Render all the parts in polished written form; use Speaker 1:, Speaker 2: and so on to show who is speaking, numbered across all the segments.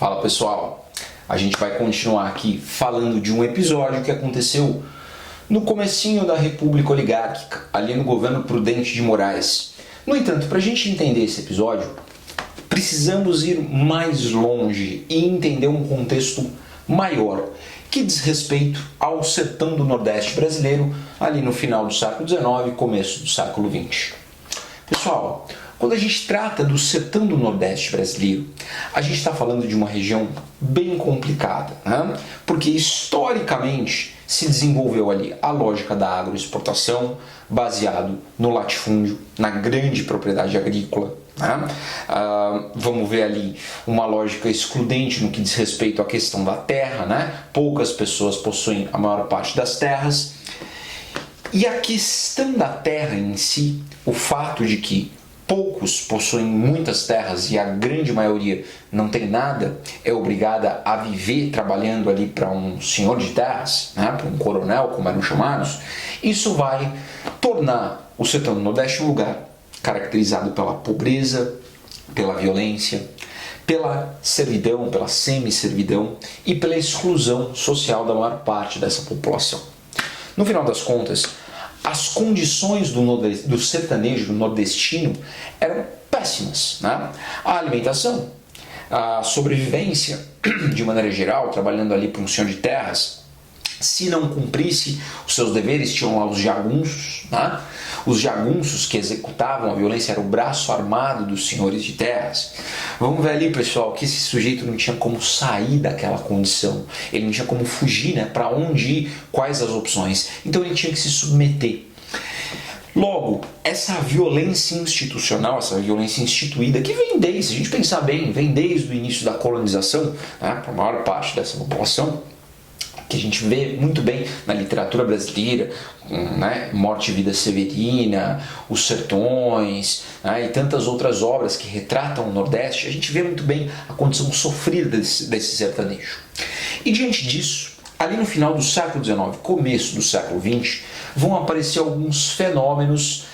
Speaker 1: Fala pessoal, a gente vai continuar aqui falando de um episódio que aconteceu no comecinho da República Oligárquica, ali no governo Prudente de Moraes. No entanto, para a gente entender esse episódio, precisamos ir mais longe e entender um contexto maior que diz respeito ao sertão do Nordeste brasileiro, ali no final do século XIX e começo do século XX. Pessoal, quando a gente trata do sertão do Nordeste brasileiro, a gente está falando de uma região bem complicada, né? Porque historicamente se desenvolveu ali a lógica da agroexportação, baseado no latifúndio, na grande propriedade agrícola. Né? Vamos ver ali uma lógica excludente no que diz respeito à questão da terra, né? Poucas pessoas possuem a maior parte das terras. E a questão da terra em si, o fato de que poucos possuem muitas terras e a grande maioria não tem nada, é obrigada a viver trabalhando ali para um senhor de terras, né, para um coronel, como eram chamados. Isso vai tornar o sertão do Nordeste um lugar caracterizado pela pobreza, pela violência, pela servidão, pela semi-servidão e pela exclusão social da maior parte dessa população. No final das contas, as condições do sertanejo, do nordestino, eram péssimas, né? A alimentação, a sobrevivência, de maneira geral, trabalhando ali para um senhor de terras, se não cumprisse os seus deveres, tinham lá os jagunços, né? Os jagunços que executavam a violência era o braço armado dos senhores de terras. Vamos ver ali, pessoal, que esse sujeito não tinha como sair daquela condição. Ele não tinha como fugir, né? Para onde ir, quais as opções. Então ele tinha que se submeter. Logo, essa violência institucional, essa violência instituída, que vem desde, se a gente pensar bem, vem desde o início da colonização, né? Para a maior parte dessa população, que a gente vê muito bem na literatura brasileira, né? Morte e Vida Severina, Os Sertões, né? E tantas outras obras que retratam o Nordeste, a gente vê muito bem a condição sofrida desse sertanejo. E diante disso, ali no final do século XIX, começo do século XX, vão aparecer alguns fenômenos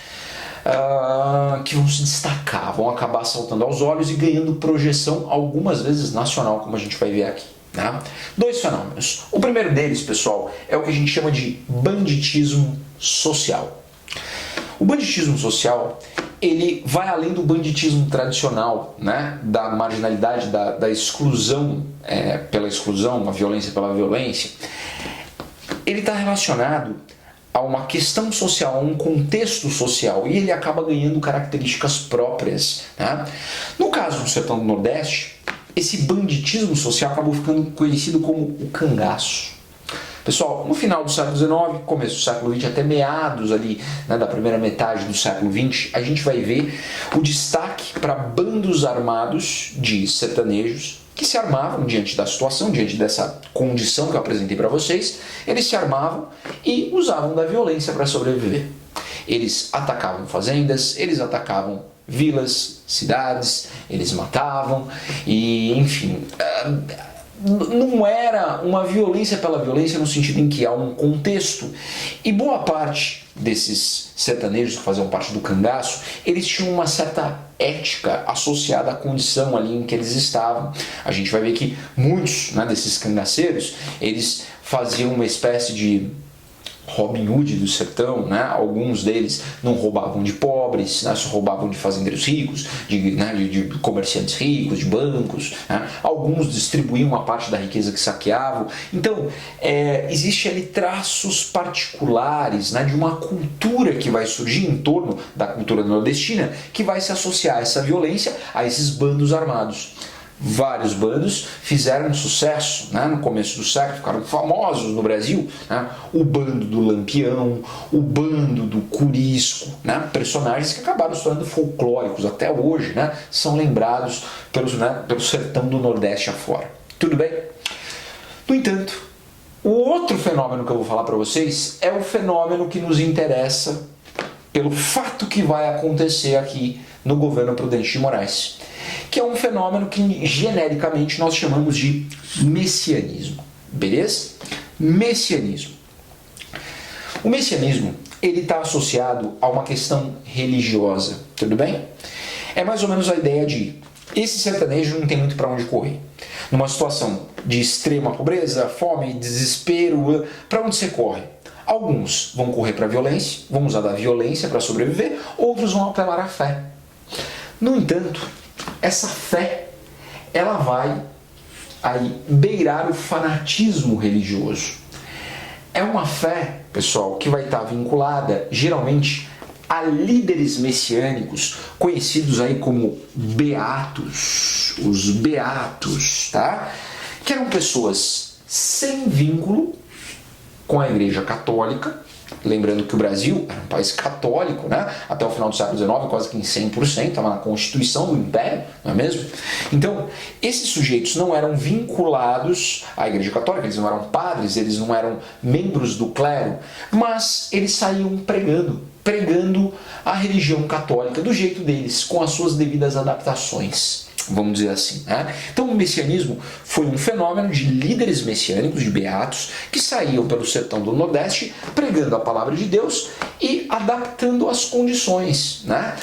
Speaker 1: que vão se destacar, vão acabar saltando aos olhos e ganhando projeção, algumas vezes nacional, como a gente vai ver aqui. Né? Dois fenômenos. O primeiro deles, pessoal, é o que a gente chama de banditismo social. O banditismo social, ele vai além do banditismo tradicional, né? Da marginalidade, da exclusão pela exclusão, a violência pela violência. Ele está relacionado a uma questão social, a um contexto social, e ele acaba ganhando características próprias. Né? No caso do sertão do Nordeste, esse banditismo social acabou ficando conhecido como o cangaço. Pessoal, no final do século XIX, começo do século XX, até meados ali, né, da primeira metade do século XX, a gente vai ver o destaque para bandos armados de sertanejos que se armavam diante da situação, diante dessa condição que eu apresentei para vocês. Eles se armavam e usavam da violência para sobreviver. Eles atacavam fazendas, eles atacavam vilas, cidades, eles matavam e, enfim, não era uma violência pela violência no sentido em que há um contexto. E boa parte desses sertanejos que faziam parte do cangaço, eles tinham uma certa ética associada à condição ali em que eles estavam. A gente vai ver que muitos, né, desses cangaceiros, eles faziam uma espécie de Robin Hood do sertão, né? Alguns deles não roubavam de pobres, né? Só roubavam de fazendeiros ricos, de comerciantes ricos, de bancos, né? Alguns distribuíam uma parte da riqueza que saqueavam. Então, existe ali traços particulares, né, de uma cultura que vai surgir em torno da cultura nordestina, que vai se associar a essa violência, a esses bandos armados. Vários bandos fizeram sucesso, né, no começo do século, ficaram famosos no Brasil, né, o bando do Lampião, o bando do Curisco, né, personagens que acabaram se tornando folclóricos até hoje, né, são lembrados pelo sertão do Nordeste afora. Tudo bem? No entanto, o outro fenômeno que eu vou falar para vocês é o fenômeno que nos interessa pelo fato que vai acontecer aqui no governo Prudente de Moraes, que é um fenômeno que genericamente nós chamamos de messianismo, beleza? Messianismo. O messianismo, ele está associado a uma questão religiosa, tudo bem? É mais ou menos a ideia de esse sertanejo não tem muito para onde correr. Numa situação de extrema pobreza, fome, desespero, para onde você corre? Alguns vão correr para a violência, vão usar da violência para sobreviver, outros vão apelar à fé. No entanto, essa fé, ela vai aí beirar o fanatismo religioso. É uma fé, pessoal, que vai estar vinculada, geralmente, a líderes messiânicos, conhecidos aí como beatos, os beatos, tá? Que eram pessoas sem vínculo com a Igreja Católica. Lembrando que o Brasil era um país católico, né? Até o final do século XIX, quase que em 100%, estava na Constituição do Império, não é mesmo? Então, esses sujeitos não eram vinculados à Igreja Católica, eles não eram padres, eles não eram membros do clero, mas eles saíam pregando a religião católica do jeito deles, com as suas devidas adaptações, vamos dizer assim, né? Então o messianismo foi um fenômeno de líderes messiânicos, de beatos, que saíam pelo sertão do Nordeste pregando a palavra de Deus e adaptando as condições, né?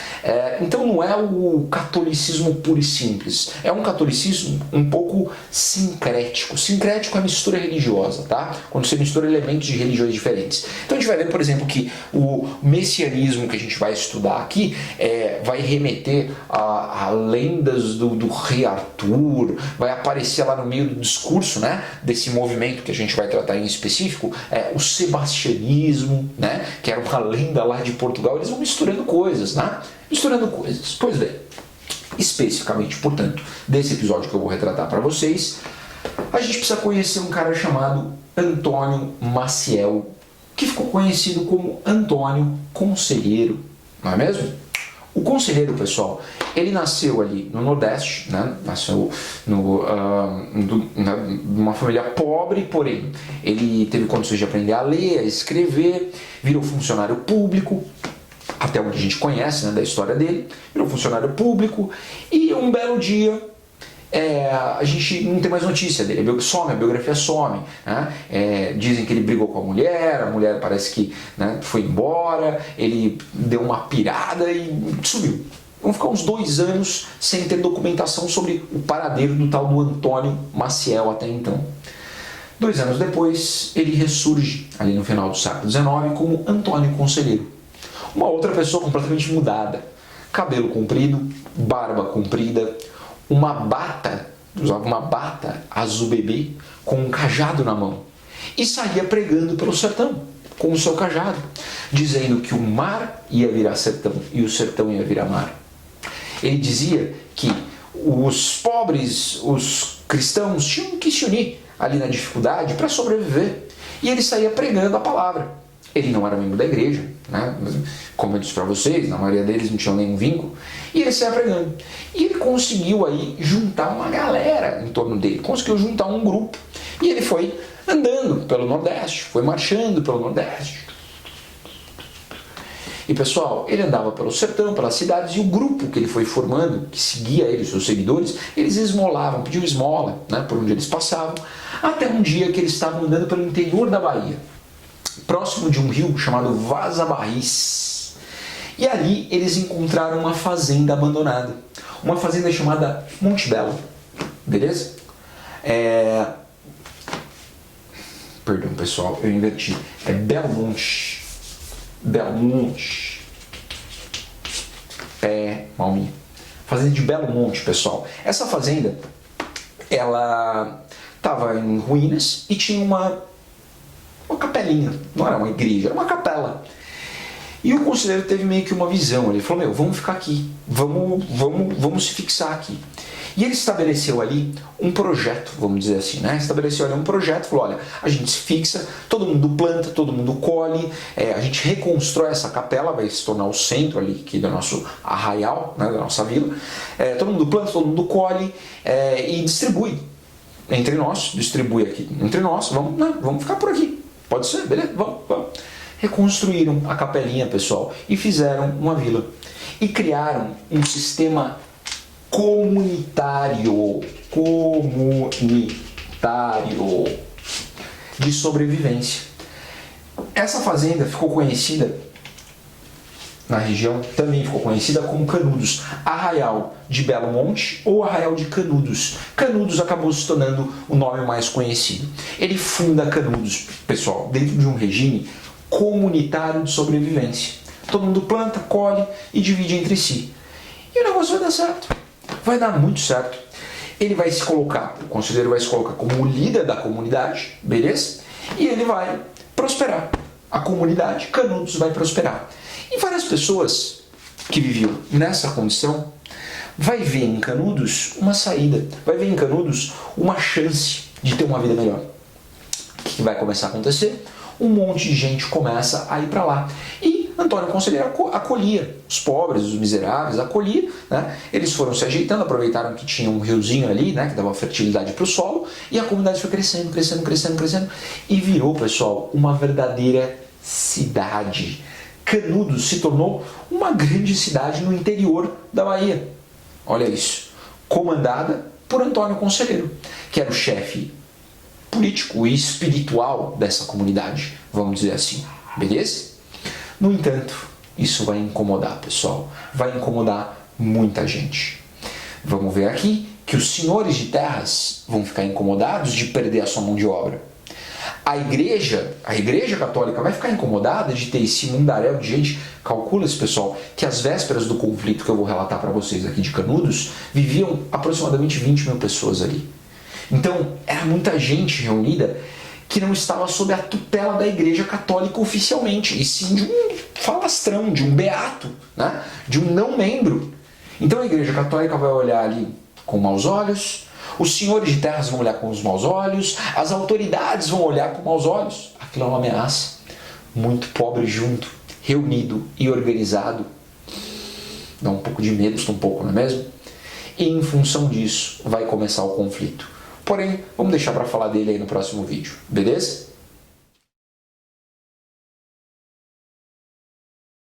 Speaker 1: Então não é o catolicismo puro e simples, é um catolicismo um pouco sincrético. Sincrético é mistura religiosa, tá? Quando você mistura elementos de religiões diferentes. Então a gente vai ver, por exemplo, que o messianismo que a gente vai estudar aqui vai remeter a lendas do rei Arthur, vai aparecer lá no meio do discurso, né, desse movimento que a gente vai tratar em específico, o sebastianismo, né, que era uma lenda lá de Portugal. Eles vão misturando coisas, né? Misturando coisas. Pois bem, especificamente, portanto, desse episódio que eu vou retratar para vocês, a gente precisa conhecer um cara chamado Antônio Maciel, que ficou conhecido como Antônio Conselheiro, não é mesmo? O Conselheiro, pessoal, ele nasceu ali no Nordeste, né? Nasceu numa família pobre, porém ele teve condições de aprender a ler, a escrever, virou funcionário público, até onde a gente conhece, né, da história dele, virou funcionário público, e um belo dia a gente não tem mais notícia dele, a biografia some, né? Dizem que ele brigou com a mulher parece que, né, foi embora, ele deu uma pirada e sumiu. Vamos ficar uns 2 anos sem ter documentação sobre o paradeiro do tal do Antônio Maciel até então. 2 anos depois, ele ressurge ali no final do século XIX como Antônio Conselheiro. Uma outra pessoa completamente mudada, cabelo comprido, barba comprida, usava uma bata azul bebê com um cajado na mão e saía pregando pelo sertão com o seu cajado, dizendo que o mar ia virar sertão e o sertão ia virar mar. Ele dizia que os pobres, os cristãos, tinham que se unir ali na dificuldade para sobreviver, e ele saía pregando a palavra. Ele não era membro da igreja, né? Como eu disse para vocês, na maioria deles não tinham nenhum vínculo, e ele saia pregando. E ele conseguiu aí juntar uma galera em torno dele, conseguiu juntar um grupo, e ele foi andando pelo Nordeste, foi marchando pelo Nordeste. E pessoal, ele andava pelo sertão, pelas cidades, e o grupo que ele foi formando, que seguia ele, seus seguidores, eles esmolavam, pediam esmola, né, por onde eles passavam, até um dia que eles estavam andando pelo interior da Bahia, próximo de um rio chamado Vaza Barris. E ali eles encontraram uma fazenda abandonada, uma fazenda chamada Monte Belo, beleza? Perdão, pessoal, eu inverti, é Belmonte. Malminha. Fazenda de Belo Monte, pessoal. Essa fazenda, ela estava em ruínas e tinha uma capelinha, não era uma igreja, era uma capela. E o conselheiro teve meio que uma visão, ele falou, vamos ficar aqui, vamos se fixar aqui. E ele estabeleceu ali um projeto, vamos dizer assim, né? Estabeleceu ali um projeto, falou, olha, a gente se fixa, todo mundo planta, todo mundo colhe, a gente reconstrói essa capela, vai se tornar o centro ali aqui do nosso arraial, né, da nossa vila. Todo mundo planta, todo mundo colhe e distribui entre nós, vamos ficar por aqui. Pode ser, beleza? Vamos. Reconstruíram a capelinha, pessoal, e fizeram uma vila. E criaram um sistema comunitário de sobrevivência. Essa fazenda ficou conhecida na região também ficou conhecida como Canudos, Arraial de Belo Monte ou Arraial de Canudos. Canudos acabou se tornando o nome mais conhecido. Ele funda Canudos, pessoal, dentro de um regime comunitário de sobrevivência. Todo mundo planta, colhe e divide entre si. E o negócio vai dar certo. Vai dar muito certo. Ele vai se colocar, o conselheiro vai se colocar como o líder da comunidade, beleza? E ele vai prosperar. A comunidade Canudos vai prosperar. E várias pessoas que viviam nessa condição vai ver em Canudos uma saída, vai ver em Canudos uma chance de ter uma vida melhor. O que vai começar a acontecer? Um monte de gente começa a ir para lá. E Antônio Conselheiro acolhia os pobres, os miseráveis, acolhia, né? Eles foram se ajeitando, aproveitaram que tinha um riozinho ali, né, que dava fertilidade para o solo, e a comunidade foi crescendo, crescendo, crescendo, crescendo, e virou, pessoal, uma verdadeira cidade. Canudos se tornou uma grande cidade no interior da Bahia. Olha isso. Comandada por Antônio Conselheiro, que era o chefe político e espiritual dessa comunidade, vamos dizer assim. Beleza? No entanto, isso vai incomodar, pessoal. Vai incomodar muita gente. Vamos ver aqui que os senhores de terras vão ficar incomodados de perder a sua mão de obra. A igreja católica vai ficar incomodada de ter esse mundaréu de gente. Calcula-se, pessoal, que às vésperas do conflito que eu vou relatar para vocês aqui de Canudos, viviam aproximadamente 20 mil pessoas ali. Então, era muita gente reunida que não estava sob a tutela da igreja católica oficialmente, e sim de um falastrão, de um beato, né? De um não membro. Então a igreja católica vai olhar ali com maus olhos, os senhores de terras vão olhar com os maus olhos, as autoridades vão olhar com maus olhos. Aquilo é uma ameaça. Muito pobre junto, reunido e organizado. Dá um pouco de medo, um pouco, não é mesmo? E em função disso vai começar o conflito. Porém, vamos deixar para falar dele aí no próximo vídeo, beleza?